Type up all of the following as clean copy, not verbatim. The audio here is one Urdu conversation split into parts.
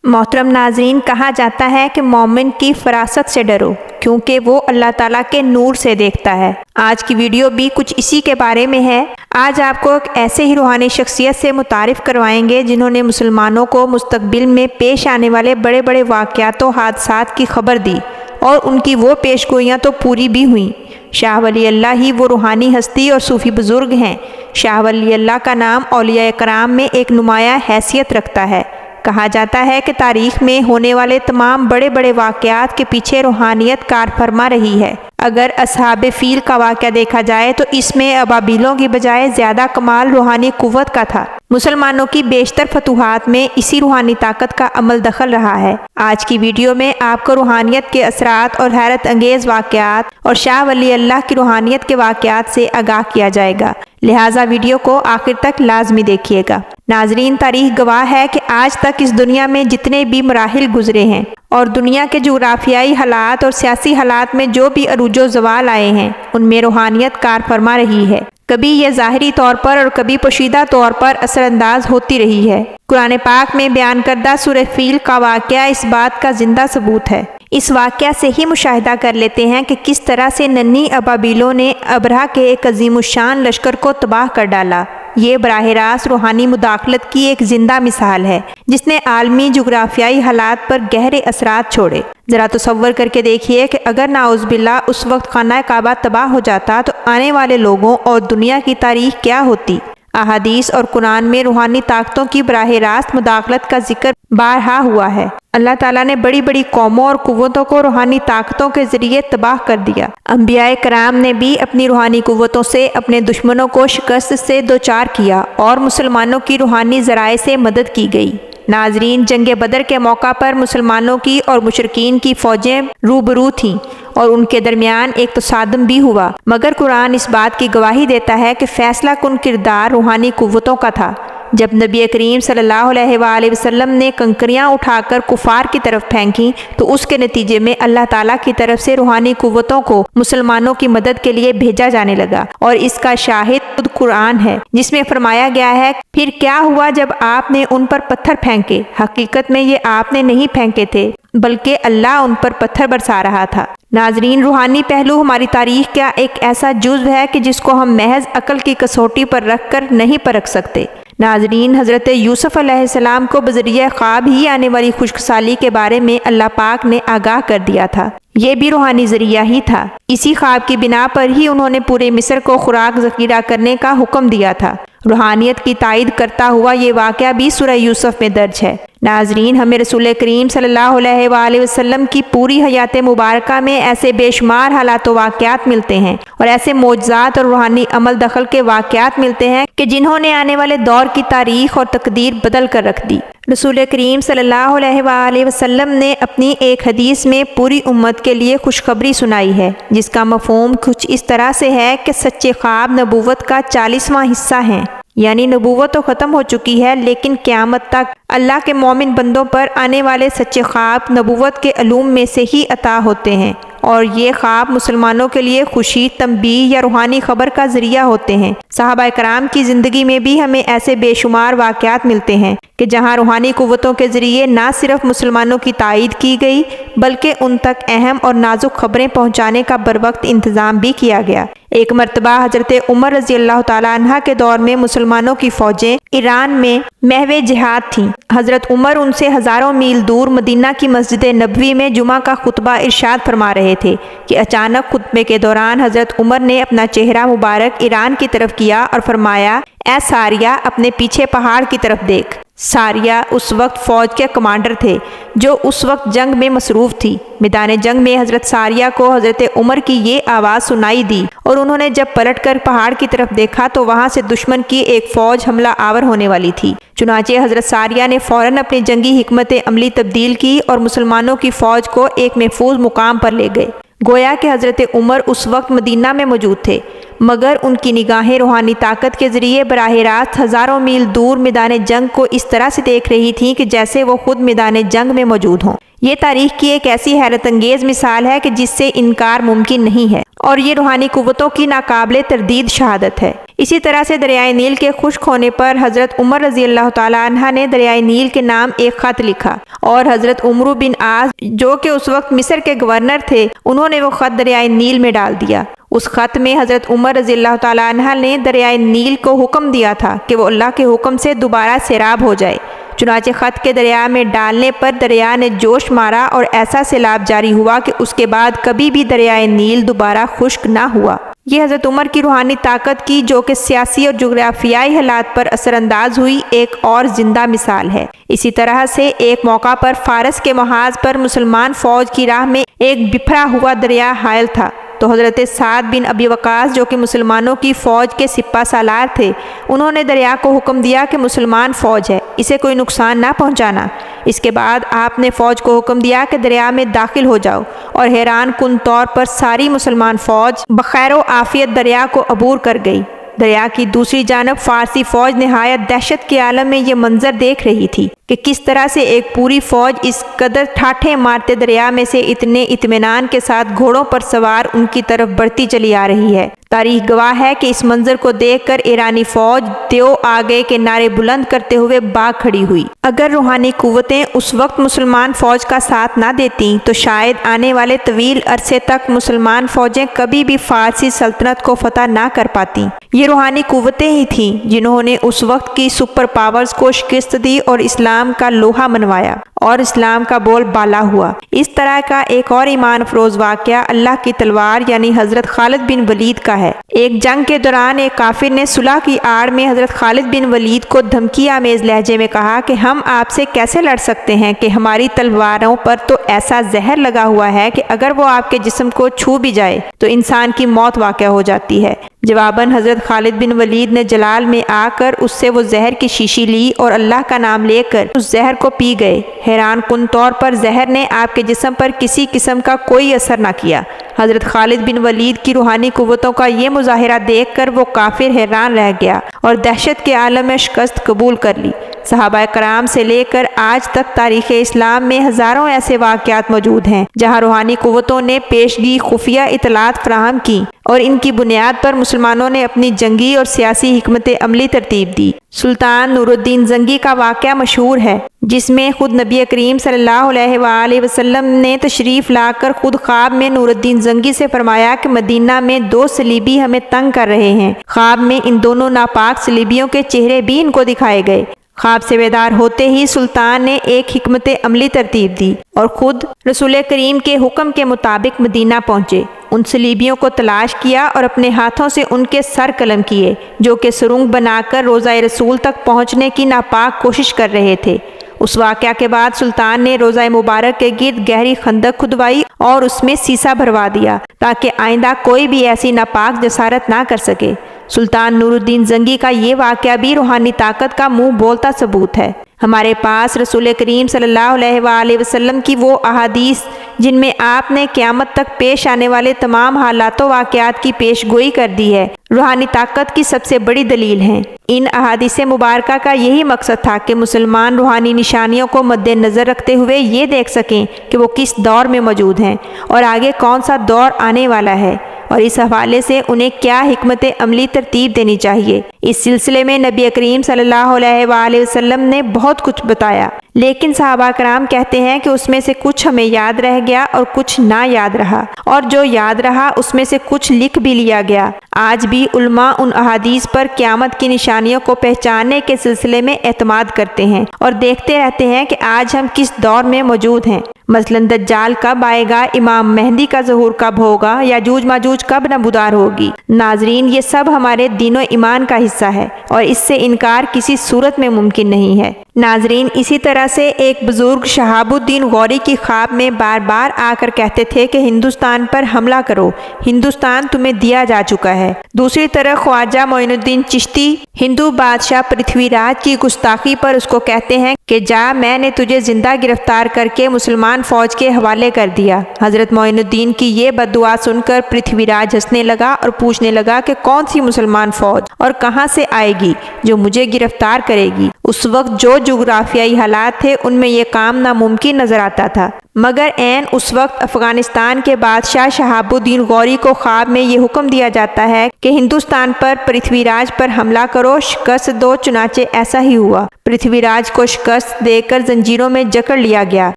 محترم ناظرین، کہا جاتا ہے کہ مومن کی فراست سے ڈرو کیونکہ وہ اللہ تعالیٰ کے نور سے دیکھتا ہے۔ آج کی ویڈیو بھی کچھ اسی کے بارے میں ہے۔ آج آپ کو ایک ایسے ہی روحانی شخصیت سے متعارف کروائیں گے جنہوں نے مسلمانوں کو مستقبل میں پیش آنے والے بڑے بڑے واقعات و حادثات کی خبر دی، اور ان کی وہ پیش گوئیاں تو پوری بھی ہوئیں۔ شاہ ولی اللہ ہی وہ روحانی ہستی اور صوفی بزرگ ہیں۔ شاہ ولی اللہ کا نام اولیاء کرام میں ایک نمایاں حیثیت رکھتا ہے۔ کہا جاتا ہے کہ تاریخ میں ہونے والے تمام بڑے بڑے واقعات کے پیچھے روحانیت کار فرما رہی ہے۔ اگر اصحاب فیل کا واقعہ دیکھا جائے تو اس میں ابابیلوں کی بجائے زیادہ کمال روحانی قوت کا تھا۔ مسلمانوں کی بیشتر فتوحات میں اسی روحانی طاقت کا عمل دخل رہا ہے۔ آج کی ویڈیو میں آپ کو روحانیت کے اثرات اور حیرت انگیز واقعات اور شاہ ولی اللہ کی روحانیت کے واقعات سے آگاہ کیا جائے گا، لہٰذا ویڈیو کو آخر تک لازمی دیکھیے گا۔ ناظرین، تاریخ گواہ ہے کہ آج تک اس دنیا میں جتنے بھی مراحل گزرے ہیں اور دنیا کے جغرافیائی حالات اور سیاسی حالات میں جو بھی عروج و زوال آئے ہیں، ان میں روحانیت کار فرما رہی ہے۔ کبھی یہ ظاہری طور پر اور کبھی پوشیدہ طور پر اثر انداز ہوتی رہی ہے۔ قرآن پاک میں بیان کردہ سورہ فیل کا واقعہ اس بات کا زندہ ثبوت ہے۔ اس واقعہ سے ہی مشاہدہ کر لیتے ہیں کہ کس طرح سے ننھی ابابیلوں نے ابرہہ کے ایک عظیم الشان لشکر کو تباہ کر ڈالا۔ یہ براہ راست روحانی مداخلت کی ایک زندہ مثال ہے جس نے عالمی جغرافیائی حالات پر گہرے اثرات چھوڑے۔ ذرا تصور کر کے دیکھیے کہ اگر نعوذ باللہ اس وقت خانہ کعبہ تباہ ہو جاتا تو آنے والے لوگوں اور دنیا کی تاریخ کیا ہوتی۔ احادیث اور قرآن میں روحانی طاقتوں کی براہ راست مداخلت کا ذکر بارہا ہوا ہے۔ اللہ تعالیٰ نے بڑی بڑی قوموں اور قوتوں کو روحانی طاقتوں کے ذریعے تباہ کر دیا۔ انبیاء کرام نے بھی اپنی روحانی قوتوں سے اپنے دشمنوں کو شکست سے دوچار کیا اور مسلمانوں کی روحانی ذرائع سے مدد کی گئی۔ ناظرین، جنگ بدر کے موقع پر مسلمانوں کی اور مشرکین کی فوجیں روبرو تھیں اور ان کے درمیان ایک تصادم بھی ہوا، مگر قرآن اس بات کی گواہی دیتا ہے کہ فیصلہ کن کردار روحانی قوتوں کا تھا۔ جب نبی کریم صلی اللہ علیہ وآلہ وسلم نے کنکریاں اٹھا کر کفار کی طرف پھینکی تو اس کے نتیجے میں اللہ تعالیٰ کی طرف سے روحانی قوتوں کو مسلمانوں کی مدد کے لیے بھیجا جانے لگا، اور اس کا شاہد خود قرآن ہے جس میں فرمایا گیا ہے، پھر کیا ہوا جب آپ نے ان پر پتھر پھینکے؟ حقیقت میں یہ آپ نے نہیں پھینکے تھے بلکہ اللہ ان پر پتھر برسا رہا تھا۔ ناظرین، روحانی پہلو ہماری تاریخ کا ایک ایسا جزو ہے کہ جس کو ہم محض عقل کی کسوٹی پر رکھ کر نہیں پرکھ سکتے۔ ناظرین، حضرت یوسف علیہ السلام کو بذریعہ خواب ہی آنے والی خشک سالی کے بارے میں اللہ پاک نے آگاہ کر دیا تھا۔ یہ بھی روحانی ذریعہ ہی تھا۔ اسی خواب کی بنا پر ہی انہوں نے پورے مصر کو خوراک ذخیرہ کرنے کا حکم دیا تھا۔ روحانیت کی تائید کرتا ہوا یہ واقعہ بھی سورہ یوسف میں درج ہے۔ ناظرین، ہمیں رسول کریم صلی اللہ علیہ وآلہ وسلم کی پوری حیات مبارکہ میں ایسے بے شمار حالات و واقعات ملتے ہیں اور ایسے معجزات اور روحانی عمل دخل کے واقعات ملتے ہیں کہ جنہوں نے آنے والے دور کی تاریخ اور تقدیر بدل کر رکھ دی۔ رسول کریم صلی اللہ علیہ وآلہ وسلم نے اپنی ایک حدیث میں پوری امت کے لیے خوشخبری سنائی ہے جس کا مفہوم کچھ اس طرح سے ہے کہ سچے خواب نبوت کا 40واں حصہ ہیں، یعنی نبوت تو ختم ہو چکی ہے لیکن قیامت تک اللہ کے مومن بندوں پر آنے والے سچے خواب نبوت کے علوم میں سے ہی عطا ہوتے ہیں، اور یہ خواب مسلمانوں کے لیے خوشی، تنبیہ یا روحانی خبر کا ذریعہ ہوتے ہیں۔ صحابہ کرام کی زندگی میں بھی ہمیں ایسے بے شمار واقعات ملتے ہیں کہ جہاں روحانی قوتوں کے ذریعے نہ صرف مسلمانوں کی تائید کی گئی بلکہ ان تک اہم اور نازک خبریں پہنچانے کا بروقت انتظام بھی کیا گیا۔ ایک مرتبہ حضرت عمر رضی اللہ تعالیٰ عنہ کے دور میں مسلمانوں کی فوجیں ایران میں محو جہاد تھیں۔ حضرت عمر ان سے ہزاروں میل دور مدینہ کی مسجد نبوی میں جمعہ کا خطبہ ارشاد فرما رہے تھے کہ اچانک خطبے کے دوران حضرت عمر نے اپنا چہرہ مبارک ایران کی طرف کیا اور فرمایا، اے ساریہ، اپنے پیچھے پہاڑ کی طرف دیکھ۔ ساریہ اس وقت فوج کے کمانڈر تھے جو اس وقت جنگ میں مصروف تھی۔ میدان جنگ میں حضرت ساریہ کو حضرت عمر کی یہ آواز سنائی دی اور انہوں نے جب پلٹ کر پہاڑ کی طرف دیکھا تو وہاں سے دشمن کی ایک فوج حملہ آور ہونے والی تھی۔ چنانچہ حضرت ساریہ نے فوراً اپنی جنگی حکمت عملی تبدیل کی اور مسلمانوں کی فوج کو ایک محفوظ مقام پر لے گئے۔ گویا کہ حضرت عمر اس وقت مدینہ میں موجود تھے، مگر ان کی نگاہیں روحانی طاقت کے ذریعے براہ راست ہزاروں میل دور میدان جنگ کو اس طرح سے دیکھ رہی تھیں کہ جیسے وہ خود میدان جنگ میں موجود ہوں۔ یہ تاریخ کی ایک ایسی حیرت انگیز مثال ہے کہ جس سے انکار ممکن نہیں ہے، اور یہ روحانی قوتوں کی ناقابل تردید شہادت ہے۔ اسی طرح سے دریائے نیل کے خشک ہونے پر حضرت عمر رضی اللہ تعالیٰ عنہ نے دریائے نیل کے نام ایک خط لکھا اور حضرت عمرو بن عاص جو کہ اس وقت مصر کے گورنر تھے انہوں نے وہ خط دریائے نیل میں ڈال دیا۔ اس خط میں حضرت عمر رضی اللہ تعالیٰ عنہ نے دریائے نیل کو حکم دیا تھا کہ وہ اللہ کے حکم سے دوبارہ سیراب ہو جائے۔ چنانچہ خط کے دریا میں ڈالنے پر دریا نے جوش مارا اور ایسا سیلاب جاری ہوا کہ اس کے بعد کبھی بھی دریائے نیل دوبارہ خشک نہ ہوا۔ یہ حضرت عمر کی روحانی طاقت کی جو کہ سیاسی اور جغرافیائی حالات پر اثر انداز ہوئی ایک اور زندہ مثال ہے۔ اسی طرح سے ایک موقع پر فارس کے محاذ پر مسلمان فوج کی راہ میں ایک بکھرا ہوا دریا حائل تھا، تو حضرت سعد بن ابی وقاص جو کہ مسلمانوں کی فوج کے سپہ سالار تھے انہوں نے دریا کو حکم دیا کہ مسلمان فوج ہے، اسے کوئی نقصان نہ پہنچانا۔ اس کے بعد آپ نے فوج کو حکم دیا کہ دریا میں داخل ہو جاؤ، اور حیران کن طور پر ساری مسلمان فوج بخیر و عافیت دریا کو عبور کر گئی۔ دریا کی دوسری جانب فارسی فوج نہایت دہشت کے عالم میں یہ منظر دیکھ رہی تھی کہ کس طرح سے ایک پوری فوج اس قدر ٹھاٹھے مارتے دریا میں سے اتنے اطمینان کے ساتھ گھوڑوں پر سوار ان کی طرف بڑھتی چلی آ رہی ہے۔ تاریخ گواہ ہے کہ اس منظر کو دیکھ کر ایرانی فوج دیو آگے کے نعرے بلند کرتے ہوئے بھاگ کھڑی ہوئی۔ اگر روحانی قوتیں اس وقت مسلمان فوج کا ساتھ نہ دیتیں تو شاید آنے والے طویل عرصے تک مسلمان فوجیں کبھی بھی فارسی سلطنت کو فتح نہ کر پاتیں۔ یہ روحانی قوتیں ہی تھیں جنہوں نے اس وقت کی سپر پاورز کو شکست دی اور اسلام کا لوہا منوایا اور اسلام کا بول بالا ہوا۔ اس طرح کا ایک اور ایمان افروز واقعہ اللہ کی تلوار یعنی حضرت خالد بن ولید کا ہے۔ ایک جنگ کے دوران ایک کافر نے صلح کی آڑ میں حضرت خالد بن ولید کو دھمکی آمیز لہجے میں کہا کہ ہم آپ سے کیسے لڑ سکتے ہیں کہ ہماری تلواروں پر تو ایسا زہر لگا ہوا ہے کہ اگر وہ آپ کے جسم کو چھو بھی جائے تو انسان کی موت واقع ہو جاتی ہے۔ جواباً حضرت خالد بن ولید نے جلال میں آ کر اس سے وہ زہر کی شیشی لی اور اللہ کا نام لے کر اس زہر کو پی گئے۔ حیران کن طور پر زہر نے آپ کے جسم پر کسی قسم کا کوئی اثر نہ کیا۔ حضرت خالد بن ولید کی روحانی قوتوں کا یہ مظاہرہ دیکھ کر وہ کافر حیران رہ گیا اور دہشت کے عالم میں شکست قبول کر لی۔ صحابہ کرام سے لے کر آج تک تاریخ اسلام میں ہزاروں ایسے واقعات موجود ہیں جہاں روحانی قوتوں نے پیشگی خفیہ اطلاعات فراہم کی اور ان کی بنیاد پر مسلمانوں نے اپنی جنگی اور سیاسی حکمت عملی ترتیب دی۔ سلطان نور الدین زنگی کا واقعہ مشہور ہے جس میں خود نبی کریم صلی اللہ علیہ وآلہ وسلم نے تشریف لا کر خود خواب میں نور الدین زنگی سے فرمایا کہ مدینہ میں 2 صلیبی ہمیں تنگ کر رہے ہیں۔ خواب میں ان دونوں ناپاک صلیبیوں کے چہرے بھی ان کو دکھائے گئے۔ خواب سے بیدار ہوتے ہی سلطان نے ایک حکمت عملی ترتیب دی اور خود رسول کریم کے حکم کے مطابق مدینہ پہنچے۔ ان صلیبیوں کو تلاش کیا اور اپنے ہاتھوں سے ان کے سر قلم کیے جو کہ سرنگ بنا کر روضہ رسول تک پہنچنے کی ناپاک کوشش کر رہے تھے۔ اس واقعہ کے بعد سلطان نے روضہ مبارک کے گرد گہری خندق کھدوائی اور اس میں سیسا بھروا دیا تاکہ آئندہ کوئی بھی ایسی ناپاک جسارت نہ کر سکے۔ سلطان نور الدین زنگی کا یہ واقعہ بھی روحانی طاقت کا منہ بولتا ثبوت ہے۔ ہمارے پاس رسول کریم صلی اللہ علیہ وآلہ وسلم کی وہ احادیث جن میں آپ نے قیامت تک پیش آنے والے تمام حالات و واقعات کی پیش گوئی کر دی ہے، روحانی طاقت کی سب سے بڑی دلیل ہیں۔ ان احادیث مبارکہ کا یہی مقصد تھا کہ مسلمان روحانی نشانیوں کو مد نظر رکھتے ہوئے یہ دیکھ سکیں کہ وہ کس دور میں موجود ہیں اور آگے کون سا دور آنے والا ہے، اور اس حوالے سے انہیں کیا حکمت عملی ترتیب دینی چاہیے۔ اس سلسلے میں نبی کریم صلی اللہ علیہ وآلہ وسلم نے بہت کچھ بتایا، لیکن صحابہ کرام کہتے ہیں کہ اس میں سے کچھ ہمیں یاد رہ گیا اور کچھ نہ یاد رہا، اور جو یاد رہا اس میں سے کچھ لکھ بھی لیا گیا۔ آج بھی علماء ان احادیث پر قیامت کی نشانیوں کو پہچاننے کے سلسلے میں اعتماد کرتے ہیں اور دیکھتے رہتے ہیں کہ آج ہم کس دور میں موجود ہیں۔ مثلا دجال کب آئے گا، امام مہدی کا ظہور کب ہوگا، یاجوج ماجوج کب نمودار ہوگی۔ ناظرین، یہ سب ہمارے دین و ایمان کا حصہ ہے اور اس سے انکار کسی صورت میں ممکن نہیں ہے۔ ناظرین، اسی طرح سے ایک بزرگ شہاب الدین غوری کی خواب میں بار بار آ کر کہتے تھے کہ ہندوستان پر حملہ کرو، ہندوستان تمہیں دیا جا چکا ہے۔ دوسری طرف خواجہ معین الدین چشتی ہندو بادشاہ پرتھوی راج کی گستاخی پر اس کو کہتے ہیں کہ جا، میں نے تجھے زندہ گرفتار کر کے مسلمان فوج کے حوالے کر دیا۔ حضرت معین الدین کی یہ بد دعا سن کر پرتھوی راج ہنسنے لگا اور پوچھنے لگا کہ کون سی مسلمان فوج اور کہاں سے آئے گی جو مجھے گرفتار کرے گی۔ اس وقت جو جغرافیائی حالات تھے ان میں یہ کام ناممکن نظر آتا تھا۔ مگر عین اس وقت افغانستان کے بادشاہ شہاب الدین غوری کو خواب میں یہ حکم دیا جاتا ہے کہ ہندوستان پر پرتھوی راج پر حملہ کرو، شکست دو۔ چنانچہ ایسا ہی ہوا، پرتھوی راج کو شکست دے کر زنجیروں میں جکڑ لیا گیا۔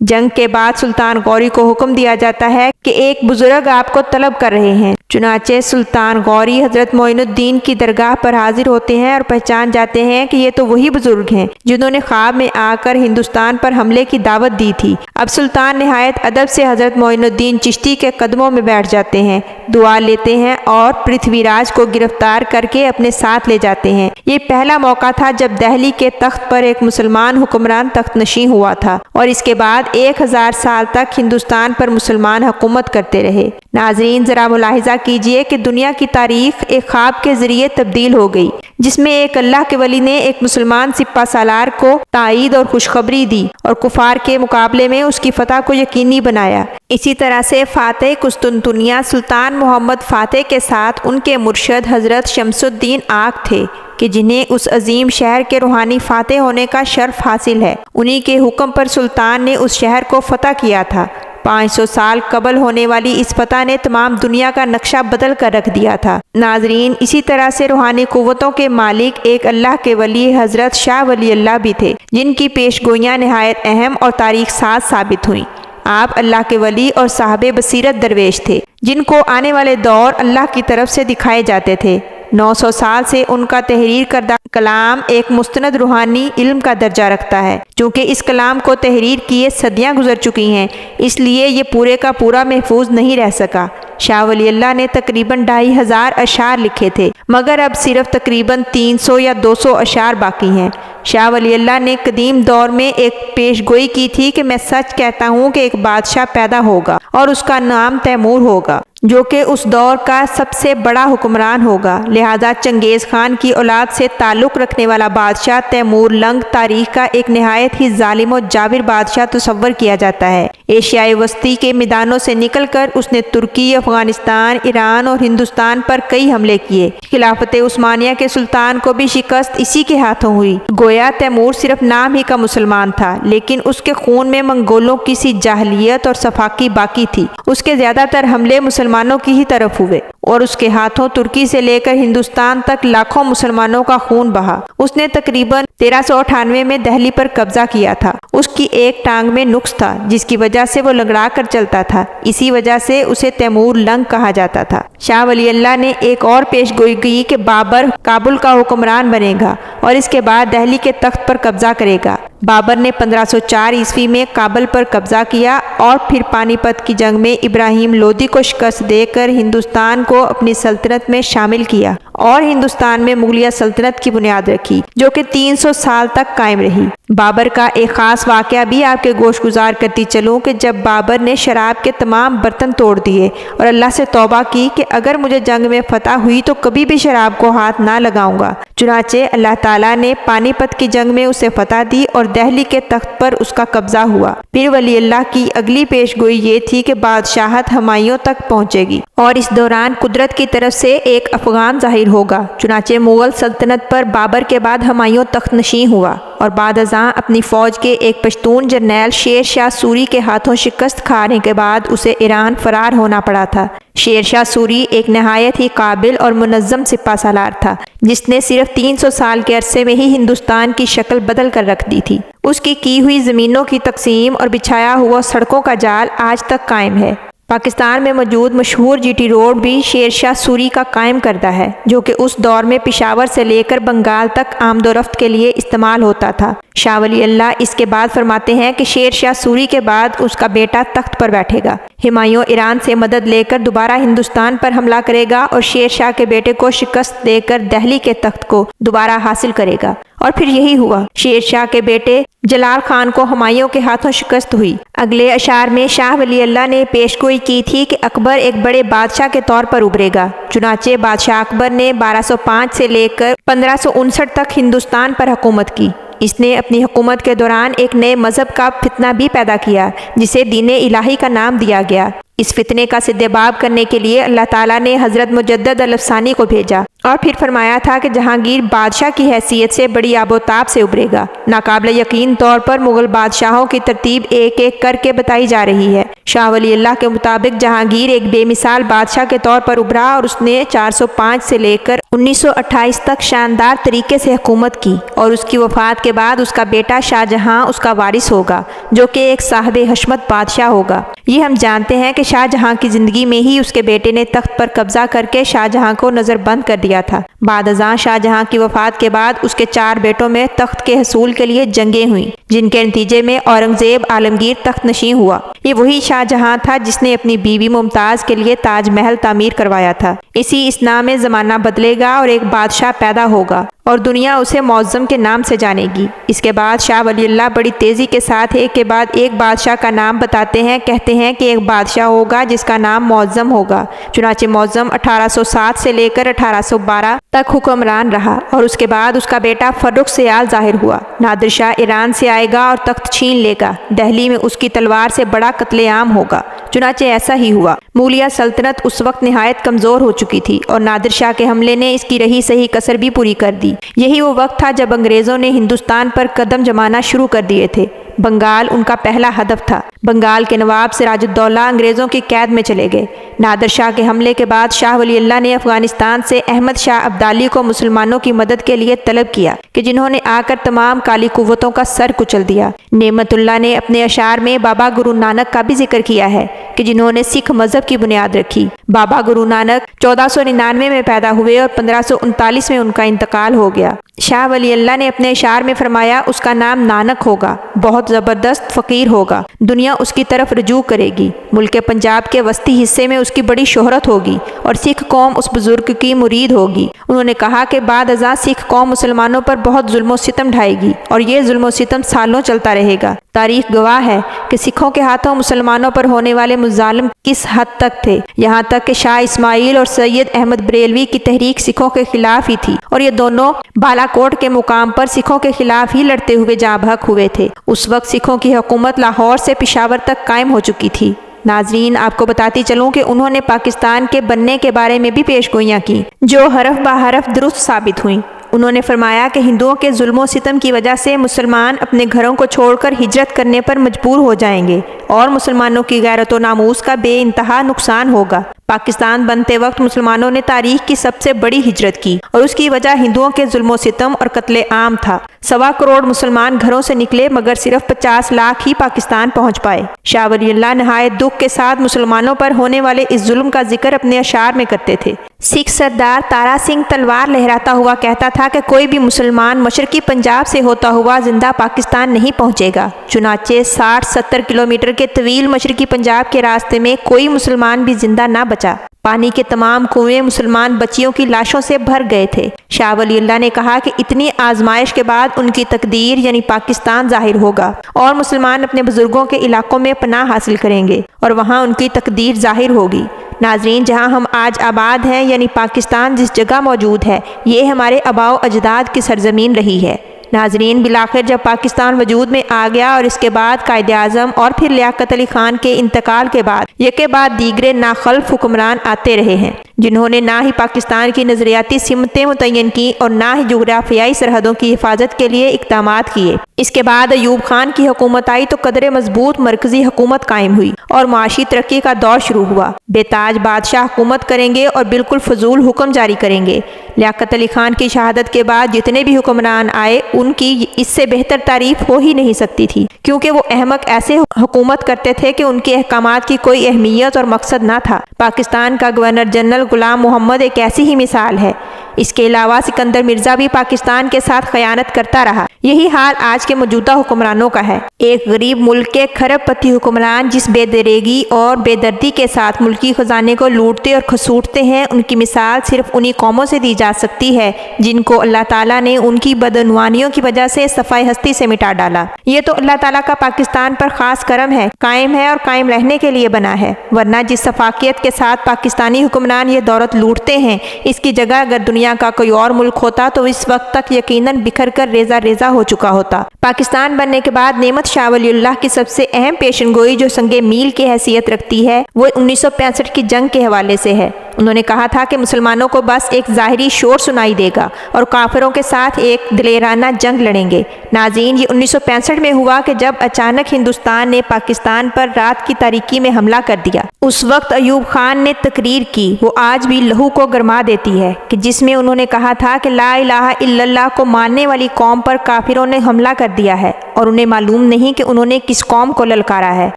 جنگ کے بعد سلطان غوری کو حکم دیا جاتا ہے کہ ایک بزرگ آپ کو طلب کر رہے ہیں۔ چنانچہ سلطان غوری حضرت معین الدین کی درگاہ پر حاضر ہوتے ہیں اور پہچان جاتے ہیں کہ یہ تو وہی بزرگ ہیں جنہوں نے خواب میں آ کر ہندوستان پر حملے کی دعوت دی تھی۔ اب سلطان نہایت ادب سے حضرت معین الدین چشتی کے قدموں میں بیٹھ جاتے ہیں، دعا لیتے ہیں اور پرتھوی راج کو گرفتار کر کے اپنے ساتھ لے جاتے ہیں۔ یہ پہلا موقع تھا جب دہلی کے تخت پر ایک مسلمان حکمران تخت نشین ہوا تھا، اور اس کے بعد 1000 سال تک ہندوستان پر مسلمان حکومت کرتے رہے۔ ناظرین، ذرا ملاحظہ کیجئے کہ دنیا کی تاریخ ایک خواب کے ذریعے تبدیل ہو گئی، جس میں ایک اللہ کے ولی نے ایک مسلمان سپہ سالار کو تائید اور خوشخبری دی اور کفار کے مقابلے میں اس کی فتح کو یقینی بنایا۔ اسی طرح سے فاتح قسطنطنیہ سلطان محمد فاتح کے ساتھ ان کے مرشد حضرت شمس الدین آق تھے کہ جنہیں اس عظیم شہر کے روحانی فاتح ہونے کا شرف حاصل ہے۔ انہی کے حکم پر سلطان نے اس شہر کو فتح کیا تھا۔ 500 سال قبل ہونے والی اس فتح نے تمام دنیا کا نقشہ بدل کر رکھ دیا تھا۔ ناظرین، اسی طرح سے روحانی قوتوں کے مالک ایک اللہ کے ولی حضرت شاہ ولی اللہ بھی تھے، جن کی پیش گوئیاں نہایت اہم اور تاریخ ساز ثابت ہوئیں۔ آپ اللہ کے ولی اور صاحب بصیرت درویش تھے، جن کو آنے والے دور اللہ کی طرف سے دکھائے جاتے تھے۔ 900 سال سے ان کا تحریر کردہ کلام ایک مستند روحانی علم کا درجہ رکھتا ہے۔ چونکہ اس کلام کو تحریر کیے صدیاں گزر چکی ہیں، اس لیے یہ پورے کا پورا محفوظ نہیں رہ سکا۔ شاہ ولی اللہ نے تقریباً 2500 اشعار لکھے تھے، مگر اب صرف تقریباً 300 یا 200 اشعار باقی ہیں۔ شاہ ولی اللہ نے قدیم دور میں ایک پیش گوئی کی تھی کہ میں سچ کہتا ہوں کہ ایک بادشاہ پیدا ہوگا اور اس کا نام تیمور ہوگا، جو کہ اس دور کا سب سے بڑا حکمران ہوگا۔ لہذا چنگیز خان کی اولاد سے تعلق رکھنے والا بادشاہ تیمور لنگ تاریخ کا ایک نہایت ہی ظالم و جابر بادشاہ تصور کیا جاتا ہے۔ ایشیائے وسطی کے میدانوں سے نکل کر اس نے ترکی، افغانستان، ایران اور ہندوستان پر کئی حملے کیے۔ خلافت عثمانیہ کے سلطان کو بھی شکست اسی کے ہاتھوں ہوئی۔ گویا تیمور صرف نام ہی کا مسلمان تھا، لیکن اس کے خون میں منگولوں کی سی جاہلیت اور سفاکی باقی تھی۔ اس کے زیادہ تر حملے مسلمانوں کی ہی طرف ہوئے اور اس کے ہاتھوں ترکی سے لے کر ہندوستان تک لاکھوں مسلمانوں کا خون بہا۔ اس نے تقریباً 1398 میں دہلی پر قبضہ کیا تھا۔ اس کی ایک ٹانگ میں نقص تھا، جس کی وجہ سے وہ لنگڑا کر چلتا تھا، اسی وجہ سے اسے تیمور لنگ کہا جاتا تھا۔ شاہ ولی اللہ نے ایک اور پیش گوئی کی کہ بابر کابل کا حکمران بنے گا اور اس کے بعد دہلی کے تخت پر قبضہ کرے گا۔ بابر نے 1504 عیسوی میں کابل پر قبضہ کیا اور پھر پانی پت کی جنگ میں ابراہیم لودھی کو شکست دے کر ہندوستان کو اپنی سلطنت میں شامل کیا اور ہندوستان میں مغلیہ سلطنت کی بنیاد رکھی، جو کہ 300 سال تک قائم رہی۔ بابر کا ایک خاص واقعہ بھی آپ کے گوش گزار کرتی چلوں کہ جب بابر نے شراب کے تمام برتن توڑ دیے اور اللہ سے توبہ کی کہ اگر مجھے جنگ میں فتح ہوئی تو کبھی بھی شراب کو ہاتھ نہ لگاؤں گا، چنانچہ اللہ تعالیٰ نے پانی پت کی جنگ میں اسے فتح دی اور دہلی کے تخت پر اس کا قبضہ ہوا۔ پھر ولی اللہ کی اگلی پیش گوئی یہ تھی کہ بادشاہت ہمایوں تک پہنچے گی اور اس دوران قدرت کی طرف سے ایک افغان ظاہر ہوگا۔ چنانچہ مغل سلطنت پر بابر کے بعد ہمایوں تخت نشین ہوا اور بعد ازاں اپنی فوج کے ایک پشتون جرنیل شیر شاہ سوری کے ہاتھوں شکست کھانے کے بعد اسے ایران فرار ہونا پڑا تھا۔ شیر شاہ سوری ایک نہایت ہی قابل اور منظم سپہ سالار تھا، جس نے صرف 300 سال کے عرصے میں ہی ہندوستان کی شکل بدل کر رکھ دی تھی۔ اس کی ہوئی زمینوں کی تقسیم اور بچھایا ہوا سڑکوں کا جال آج تک قائم ہے۔ پاکستان میں موجود مشہور جی ٹی روڈ بھی شیر شاہ سوری کا قائم کردہ ہے، جو کہ اس دور میں پشاور سے لے کر بنگال تک آمد و رفت کے لیے استعمال ہوتا تھا۔ شاہ ولی اللہ اس کے بعد فرماتے ہیں کہ شیر شاہ سوری کے بعد اس کا بیٹا تخت پر بیٹھے گا۔ ہمایوں ایران سے مدد لے کر دوبارہ ہندوستان پر حملہ کرے گا اور شیر شاہ کے بیٹے کو شکست دے کر دہلی کے تخت کو دوبارہ حاصل کرے گا، اور پھر یہی ہوا۔ شیر شاہ کے بیٹے جلال خان کو ہمایوں کے ہاتھوں شکست ہوئی۔ اگلے اشعار میں شاہ ولی اللہ نے پیش گوئی کی تھی کہ اکبر ایک بڑے بادشاہ کے طور پر ابھرے گا۔ چنانچہ بادشاہ اکبر نے 1205 سے لے کر 1559 تک ہندوستان پر حکومت کی۔ اس نے اپنی حکومت کے دوران ایک نئے مذہب کا فتنہ بھی پیدا کیا، جسے دین الہی کا نام دیا گیا۔ اس فتنے کا سد باب کرنے کے لیے اللہ تعالیٰ نے حضرت مجدد الافسانی کو بھیجا۔ اور پھر فرمایا تھا کہ جہانگیر بادشاہ کی حیثیت سے بڑی آب و تاب سے ابھرے گا۔ ناقابل یقین طور پر مغل بادشاہوں کی ترتیب ایک ایک کر کے بتائی جا رہی ہے۔ شاہ ولی اللہ کے مطابق جہانگیر ایک بے مثال بادشاہ کے طور پر ابھرا اور اس نے 405 سے لے کر 1928 تک شاندار طریقے سے حکومت کی، اور اس کی وفات کے بعد اس کا بیٹا شاہ جہاں اس کا وارث ہوگا، جو کہ ایک صاحب حشمت بادشاہ ہوگا۔ یہ ہم جانتے ہیں کہ شاہ جہاں کی زندگی میں ہی اس کے بیٹے نے تخت پر قبضہ کر کے شاہ جہاں کو نظر بند کر دیا تھا۔ بعد ازاں شاہ جہاں کی وفات کے بعد اس کے 4 بیٹوں میں تخت کے حصول کے لیے جنگیں ہوئیں، جن کے نتیجے میں اورنگزیب عالمگیر تخت نشین ہوا۔ یہ وہی شاہ جہاں تھا جس نے اپنی بیوی ممتاز کے لیے تاج محل تعمیر کروایا تھا۔ اسی اسنا میں زمانہ بدلے گا اور ایک بادشاہ پیدا ہوگا اور دنیا اسے معظم کے نام سے جانے گی۔ اس کے بعد شاہ ولی اللہ بڑی تیزی کے ساتھ ایک کے بعد ایک بادشاہ کا نام بتاتے ہیں، کہتے ہیں کہ ایک بادشاہ ہوگا جس کا نام معظم ہوگا۔ چنانچہ معظم 1807 سے لے کر 1812 تک حکمران رہا، اور اس کے بعد اس کا بیٹا فرخ سیال ظاہر ہوا۔ نادر شاہ ایران سے آئے گا اور تخت چھین لے گا۔ دہلی میں اس کی تلوار سے بڑا قتل عام ہوگا۔ چنانچہ ایسا ہی ہوا۔ مولیہ سلطنت اس وقت نہایت کمزور ہو چکی تھی، اور نادر شاہ کے حملے نے اس کی رہی صحیح کسر بھی پوری کر دی۔ یہی وہ وقت تھا جب انگریزوں نے ہندوستان پر قدم جمانا شروع کر دیے تھے۔ بنگال ان کا پہلا ہدف تھا۔ بنگال کے نواب سراج الدولہ انگریزوں کی قید میں چلے گئے۔ نادر شاہ کے حملے کے بعد شاہ ولی اللہ نے افغانستان سے احمد شاہ ابدالی کو مسلمانوں کی مدد کے لیے طلب کیا، کہ جنہوں نے آ کر تمام کالی قوتوں کا سر کچل دیا۔ نعمت اللہ نے اپنے اشعار میں بابا گرو نانک کا بھی ذکر کیا ہے، کہ جنہوں نے سکھ مذہب کی بنیاد رکھی۔ بابا گرو نانک 1499 میں پیدا ہوئے اور 1539 میں ان کا انتقال ہو گیا۔ شاہ ولی اللہ نے اپنے اشعار میں فرمایا، اس کا نام نانک ہوگا، بہت زبردست فقیر ہوگا، دنیا اس کی طرف رجوع کرے گی۔ ملک پنجاب کے وسطی حصے میں اس کی بڑی شہرت ہوگی، اور سکھ قوم اس بزرگ کی مرید ہوگی۔ انہوں نے کہا کہ بعد ازاں سکھ قوم مسلمانوں پر بہت ظلم و ستم ڈھائے گی، اور یہ ظلم و ستم سالوں چلتا رہے گا۔ تاریخ گواہ ہے کہ سکھوں کے ہاتھوں مسلمانوں پر ہونے والے مظالم کس حد تک تھے، یہاں تک کہ شاہ اسماعیل اور سید احمد بریلوی کی تحریک سکھوں کے خلاف ہی تھی، اور یہ دونوں بالا کوٹ کے مقام پر سکھوں کے خلاف ہی لڑتے ہوئے جاں بحق ہوئے تھے۔ اس وقت سکھوں کی حکومت لاہور سے پشاور تک قائم ہو چکی تھی۔ ناظرین، آپ کو بتاتی چلوں کہ انہوں نے پاکستان کے بننے کے بارے میں بھی پیش گوئیاں کی، جو حرف بہ حرف درست ثابت ہوئیں۔ انہوں نے فرمایا کہ ہندوؤں کے ظلم و ستم کی وجہ سے مسلمان اپنے گھروں کو چھوڑ کر ہجرت کرنے پر مجبور ہو جائیں گے، اور مسلمانوں کی غیرت و ناموس کا بے انتہا نقصان ہوگا۔ پاکستان بنتے وقت مسلمانوں نے تاریخ کی سب سے بڑی ہجرت کی، اور اس کی وجہ ہندوؤں کے ظلم و ستم اور قتل عام تھا۔ 1.25 کروڑ مسلمان گھروں سے نکلے، مگر صرف 50 لاکھ ہی پاکستان پہنچ پائے۔ شاہ ولی اللہ نہایت دکھ کے ساتھ مسلمانوں پر ہونے والے اس ظلم کا ذکر اپنے اشعار میں کرتے تھے۔ سکھ سردار تارا سنگھ تلوار لہراتا ہوا کہتا تھا کہ کوئی بھی مسلمان مشرقی پنجاب سے ہوتا ہوا زندہ پاکستان نہیں پہنچے گا۔ چنانچہ 60-70 کلومیٹر کے طویل مشرقی پنجاب کے راستے میں کوئی مسلمان بھی زندہ نہ بچا۔ پانی کے تمام کنویں مسلمان بچیوں کی لاشوں سے بھر گئے تھے۔ شاہ ولی اللہ نے کہا کہ اتنی آزمائش کے بعد ان کی تقدیر یعنی پاکستان ظاہر ہوگا، اور مسلمان اپنے بزرگوں کے علاقوں میں پناہ حاصل کریں گے، اور وہاں ان کی تقدیر ظاہر ہوگی۔ ناظرین، جہاں ہم آج آباد ہیں یعنی پاکستان جس جگہ موجود ہے، یہ ہمارے آباء و اجداد کی سرزمین رہی ہے۔ ناظرین، بالآخر جب پاکستان وجود میں آ گیا اور اس کے بعد قائد اعظم اور پھر لیاقت علی خان کے انتقال کے بعد یکے بعد دیگرے ناخلف حکمران آتے رہے ہیں، جنہوں نے نہ ہی پاکستان کی نظریاتی سمتیں متعین کی اور نہ ہی جغرافیائی سرحدوں کی حفاظت کے لیے اقدامات کیے۔ اس کے بعد ایوب خان کی حکومت آئی تو قدرے مضبوط مرکزی حکومت قائم ہوئی اور معاشی ترقی کا دور شروع ہوا۔ بے تاج بادشاہ حکومت کریں گے اور بالکل فضول حکم جاری کریں گے۔ لیاقت علی خان کی شہادت کے بعد جتنے بھی حکمران آئے ان کی اس سے بہتر تعریف ہو ہی نہیں سکتی تھی، کیونکہ وہ احمق ایسے حکومت کرتے تھے کہ ان کے احکامات کی کوئی اہمیت اور مقصد نہ تھا۔ پاکستان کا گورنر جنرل غلام محمد ایک ایسی ہی مثال ہے۔ اس کے علاوہ سکندر مرزا بھی پاکستان کے ساتھ خیانت کرتا رہا۔ یہی حال آج کے موجودہ حکمرانوں کا ہے۔ ایک غریب ملک کے کھرب پتی حکمران جس بے دریگی اور بے دردی کے ساتھ ملکی خزانے کو لوٹتے اور کھسوٹتے ہیں، ان کی مثال صرف انہی قوموں سے دی جا سکتی ہے جن کو اللہ تعالیٰ نے ان کی بدعنوانیوں کی وجہ سے صفائے ہستی سے مٹا ڈالا۔ یہ تو اللہ تعالیٰ کا پاکستان پر خاص کرم ہے، قائم ہے اور قائم رہنے کے لیے بنا ہے، ورنہ جس شفافیت کے ساتھ پاکستانی حکمران یہ دولت لوٹتے ہیں، اس کی جگہ اگر دنیا کا کوئی اور ملک ہوتا تو اس وقت تک یقیناً بکھر کر ریزہ ریزہ ہو چکا ہوتا۔ پاکستان بننے کے بعد نعمت شاہ ولی اللہ کی سب سے اہم پیشن گوئی جو سنگ میل کی حیثیت رکھتی ہے، وہ 1965 کی جنگ کے حوالے سے ہے۔ انہوں نے کہا تھا کہ مسلمانوں کو بس ایک ظاہری شور سنائی دے گا اور کافروں کے ساتھ ایک دلیرانہ جنگ لڑیں گے۔ ناظرین، یہ 1965 میں ہوا کہ جب اچانک ہندوستان نے پاکستان پر رات کی تاریکی میں حملہ کر دیا۔ اس وقت ایوب خان نے تقریر کی، وہ آج بھی لہو کو گرما دیتی ہے، کہ جس میں انہوں نے کہا تھا کہ لا الہ الا اللہ کو ماننے والی قوم پر کافروں نے حملہ کر دیا ہے اور انہیں معلوم نہیں کہ انہوں نے کس قوم کو للکارا ہے۔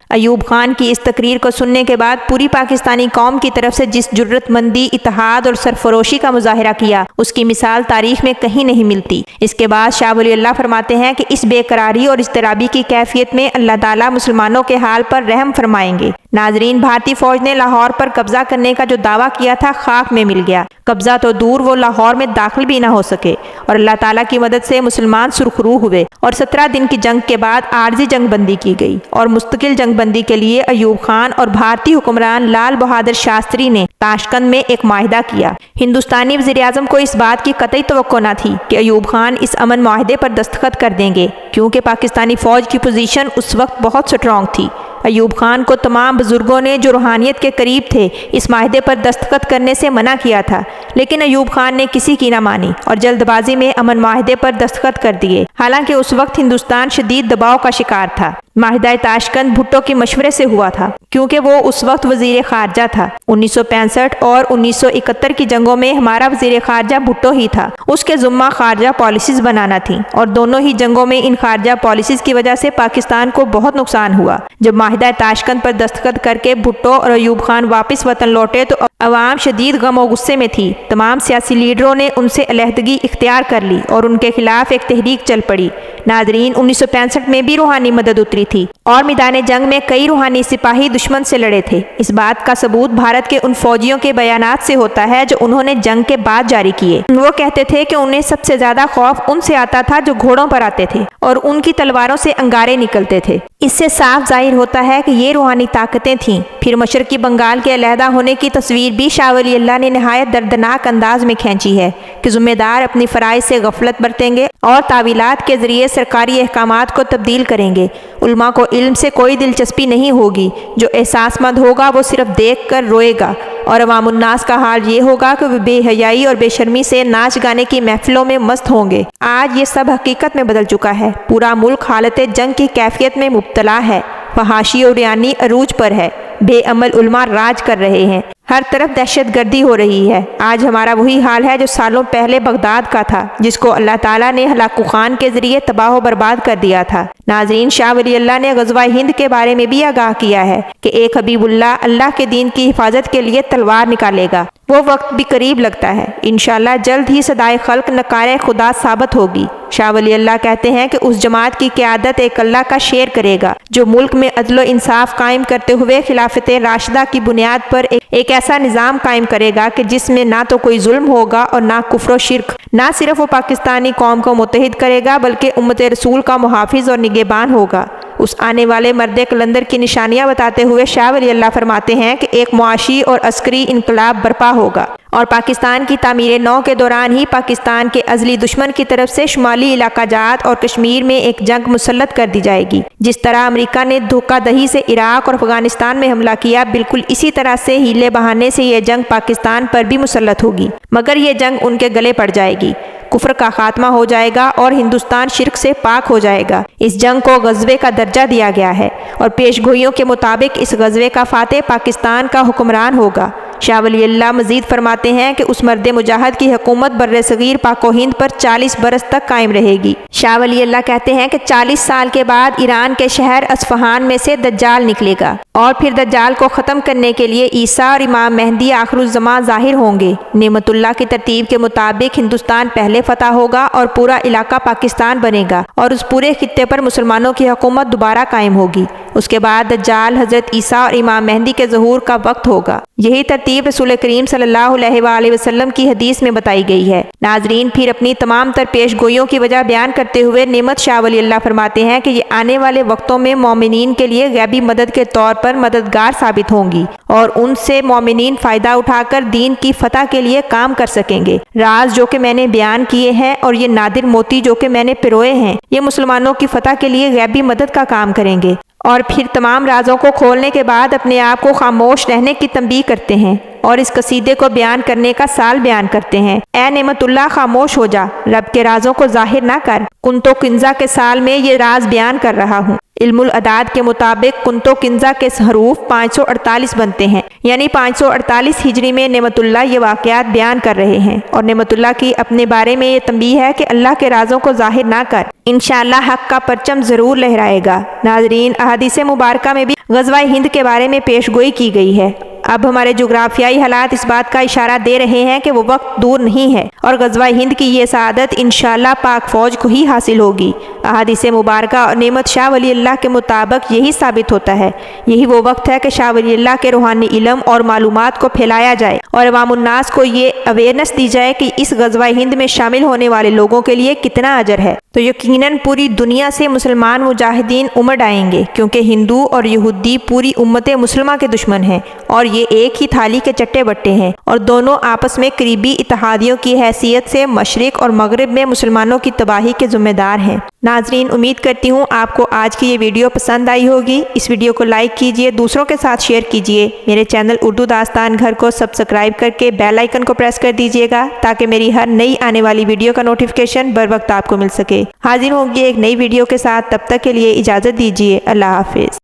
ایوب خان کی اس تقریر کو سننے کے بعد پوری پاکستانی قوم کی طرف سے جس جرت مندی، اتحاد اور سرفروشی کا مظاہرہ کیا، اس کی مثال تاریخ میں کہیں نہیں ملتی۔ اس کے بعد شاہ ولی اللہ فرماتے ہیں کہ اس بے قراری اور اضطرابی کی کیفیت میں اللہ تعالیٰ مسلمانوں کے حال پر رحم فرمائیں گے۔ ناظرین، بھارتی فوج نے لاہور پر قبضہ کرنے کا جو دعویٰ کیا تھا خاک میں مل گیا۔ قبضہ تو دور، وہ لاہور میں داخل بھی نہ ہو سکے اور اللہ تعالیٰ کی مدد سے مسلمان سرخرو ہوئے اور 17 دن کی جنگ کے بعد عارضی جنگ بندی کی گئی اور مستقل جنگ بندی کے لیے ایوب خان اور بھارتی حکمران لال بہادر شاستری نے تاشقند میں ایک معاہدہ کیا۔ ہندوستانی وزیر اعظم کو اس بات کی قطعی توقع نہ تھی کہ ایوب خان اس امن معاہدے پر دستخط کر دیں گے، کیونکہ پاکستانی فوج کی پوزیشن اس وقت بہت سٹرانگ تھی۔ ایوب خان کو تمام بزرگوں نے جو روحانیت کے قریب تھے اس معاہدے پر دستخط کرنے سے منع کیا تھا، لیکن ایوب خان نے کسی کی نہ مانی اور جلد بازی میں امن معاہدے پر دستخط کر دیے، حالانکہ اس وقت ہندوستان شدید دباؤ کا شکار تھا۔ معاہدہ تاشقند بھٹو کے مشورے سے ہوا تھا، کیونکہ وہ اس وقت وزیر خارجہ تھا۔ 1965 اور 1971 کی جنگوں میں ہمارا وزیر خارجہ بھٹو ہی تھا۔ اس کے ذمہ خارجہ پالیسیز بنانا تھیں اور دونوں ہی جنگوں میں ان خارجہ پالیسیز کی وجہ سے پاکستان کو بہت نقصان ہوا۔ جب معاہدہ تاشقند پر دستخط کر کے بھٹو اور ایوب خان واپس وطن لوٹے تو عوام شدید غم و غصے میں تھی۔ تمام سیاسی لیڈروں نے ان سے علیحدگی اختیار کر لی اور ان کے خلاف ایک تحریک چل پڑی۔ ناظرین، 1965 میں بھی روحانی مدد اتری تھی اور میدان جنگ میں کئی روحانی سپاہی دشمن سے لڑے تھے۔ اس بات کا ثبوت بھارت کے ان فوجیوں کے بیانات سے ہوتا ہے جو انہوں نے جنگ کے بعد جاری کیے۔ وہ کہتے تھے کہ انہیں سب سے زیادہ خوف ان سے آتا تھا جو گھوڑوں پر آتے تھے اور ان کی تلواروں سے انگارے نکلتے تھے۔ اس سے صاف ظاہر ہوتا ہے کہ یہ روحانی طاقتیں تھیں۔ پھر مشرقی بنگال کے علیحدہ ہونے کی تصویر بھی شاہ ولی اللہ نے نہایت دردناک انداز میں کھینچی ہے کہ ذمہ دار اپنی فرائض سے غفلت برتیں گے اور تعویلات کے ذریعے سرکاری احکامات کو تبدیل کریں گے۔ علماء کو علم سے کوئی دلچسپی نہیں ہوگی، جو احساس مند ہوگا وہ صرف دیکھ کر روئے گا، اور عوام الناس کا حال یہ ہوگا کہ وہ بے حیائی اور بے شرمی سے ناچ گانے کی محفلوں میں مست ہوں گے۔ آج یہ سب حقیقت میں بدل چکا ہے۔ پورا ملک حالت جنگ کی کیفیت میں مبتلا ہے، فحاشی اور یعنی عروج پر ہے، بے عمل علماء راج کر رہے ہیں، ہر طرف دہشت گردی ہو رہی ہے۔ آج ہمارا وہی حال ہے جو سالوں پہلے بغداد کا تھا، جس کو اللہ تعالیٰ نے ہلاکو خان کے ذریعے تباہ و برباد کر دیا تھا۔ ناظرین، شاہ ولی اللہ نے غزوہ ہند کے بارے میں بھی آگاہ کیا ہے کہ ایک حبیب اللہ کے دین کی حفاظت کے لیے تلوار نکالے گا۔ وہ وقت بھی قریب لگتا ہے، انشاءاللہ جلد ہی صدائے خلق نکار خدا ثابت ہوگی۔ شاہ ولی اللہ کہتے ہیں کہ اس جماعت کی قیادت ایک اللہ کا شیر کرے گا جو ملک میں عدل و انصاف قائم کرتے ہوئے خلافت راشدہ کی بنیاد پر ایک ایسا نظام قائم کرے گا کہ جس میں نہ تو کوئی ظلم ہوگا اور نہ کفر و شرک۔ نہ صرف وہ پاکستانی قوم کو متحد کرے گا بلکہ امت رسول کا محافظ اور نگہبان ہوگا۔ اس آنے والے مرد کلندر کی نشانیاں بتاتے ہوئے شاہ ولی اللہ فرماتے ہیں کہ ایک معاشی اور عسکری انقلاب برپا ہوگا اور پاکستان کی تعمیر نو کے دوران ہی پاکستان کے ازلی دشمن کی طرف سے شمالی علاقہ جات اور کشمیر میں ایک جنگ مسلط کر دی جائے گی۔ جس طرح امریکہ نے دھوکہ دہی سے عراق اور افغانستان میں حملہ کیا، بالکل اسی طرح سے ہیلے بہانے سے یہ جنگ پاکستان پر بھی مسلط ہوگی، مگر یہ جنگ ان کے گلے پڑ جائے گی۔ کفر کا خاتمہ ہو جائے گا اور ہندوستان شرک سے پاک ہو جائے گا۔ اس جنگ کو غزوے کا درجہ دیا گیا ہے اور پیش گوئیوں کے مطابق اس غزوے کا فاتح پاکستان کا حکمران ہوگا۔ شاہ ولی اللہ مزید فرماتے ہیں کہ اس مرد مجاہد کی حکومت بر صغیر پاک و ہند پر 40 برس تک قائم رہے گی۔ شاہ ولی اللہ کہتے ہیں کہ 40 سال کے بعد ایران کے شہر اصفہان میں سے دجال نکلے گا اور پھر دجال کو ختم کرنے کے لیے عیسیٰ اور امام مہدی آخر الزمان ظاہر ہوں گے۔ نعمت اللہ کی ترتیب کے مطابق ہندوستان پہلے فتح ہوگا اور پورا علاقہ پاکستان بنے گا اور اس پورے خطے پر مسلمانوں کی حکومت دوبارہ قائم ہوگی۔ اس کے بعد دجال، حضرت عیسیٰ اور امام مہدی کے ظہور کا وقت ہوگا۔ یہی ترتیب رسول کریم صلی اللہ علیہ وآلہ وسلم کی حدیث میں بتائی گئی ہے۔ ناظرین، پھر اپنی تمام تر پیش گوئیوں کی وجہ بیان کرتے ہوئے نعمت شاہ ولی اللہ فرماتے ہیں کہ یہ آنے والے وقتوں میں مومنین کے لیے غیبی مدد کے طور پر مددگار ثابت ہوں گی اور ان سے مومنین فائدہ اٹھا کر دین کی فتح کے لیے کام کر سکیں گے۔ راز جو کہ میں نے بیان کیے ہیں اور یہ نادر موتی جو کہ میں نے پروئے ہیں، یہ مسلمانوں کی فتح کے لیے غیبی مدد کا کام کریں گے۔ اور پھر تمام رازوں کو کھولنے کے بعد اپنے آپ کو خاموش رہنے کی تنبیہ کرتے ہیں اور اس قصیدے کو بیان کرنے کا سال بیان کرتے ہیں۔ اے نعمت اللہ، خاموش ہو جا، رب کے رازوں کو ظاہر نہ کر۔ کنتو کنزا کے سال میں یہ راز بیان کر رہا ہوں۔ علم العداد کے مطابق کنتو کنزا کے حروف 548 بنتے ہیں، یعنی 548 ہجری میں نعمت اللہ یہ واقعات بیان کر رہے ہیں، اور نعمت اللہ کی اپنے بارے میں یہ تنبیہ ہے کہ اللہ کے رازوں کو ظاہر نہ کر، انشاءاللہ حق کا پرچم ضرور لہرائے گا۔ ناظرین، احادیث مبارکہ میں بھی غزوہ ہند کے بارے میں پیش گوئی کی گئی ہے۔ اب ہمارے جغرافیائی حالات اس بات کا اشارہ دے رہے ہیں کہ وہ وقت دور نہیں ہے اور غزوہ ہند کی یہ سعادت انشاءاللہ پاک فوج کو ہی حاصل ہوگی۔ احادیث مبارکہ اور نعمت شاہ ولی اللہ کے مطابق یہی ثابت ہوتا ہے۔ یہی وہ وقت ہے کہ شاہ ولی اللہ کے روحانی علم اور معلومات کو پھیلایا جائے اور عوام الناس کو یہ اویئرنس دی جائے کہ اس غزوہ ہند میں شامل ہونے والے لوگوں کے لیے کتنا اجر ہے۔ تو یقیناً پوری دنیا سے مسلمان مجاہدین امڑ آئیں گے، کیونکہ ہندو اور یہودی پوری امت مسلمہ کے دشمن ہیں اور یہ ایک ہی تھالی کے چٹے بٹے ہیں، اور دونوں آپس میں قریبی اتحادیوں کی حیثیت سے مشرق اور مغرب میں مسلمانوں کی تباہی کے ذمہ دار ہیں۔ ناظرین، امید کرتی ہوں آپ کو آج کی یہ ویڈیو پسند آئی ہوگی۔ اس ویڈیو کو لائک کیجئے، دوسروں کے ساتھ شیئر کیجئے، میرے چینل اردو داستان گھر کو سبسکرائب کر کے بیل آئیکن کو پریس کر دیجئے گا تاکہ میری ہر نئی آنے والی ویڈیو کا نوٹیفیکیشن بر وقت آپ کو مل سکے۔ حاضر ہوں گی ایک نئی ویڈیو کے ساتھ، تب تک کے لیے اجازت دیجئے۔ اللہ حافظ۔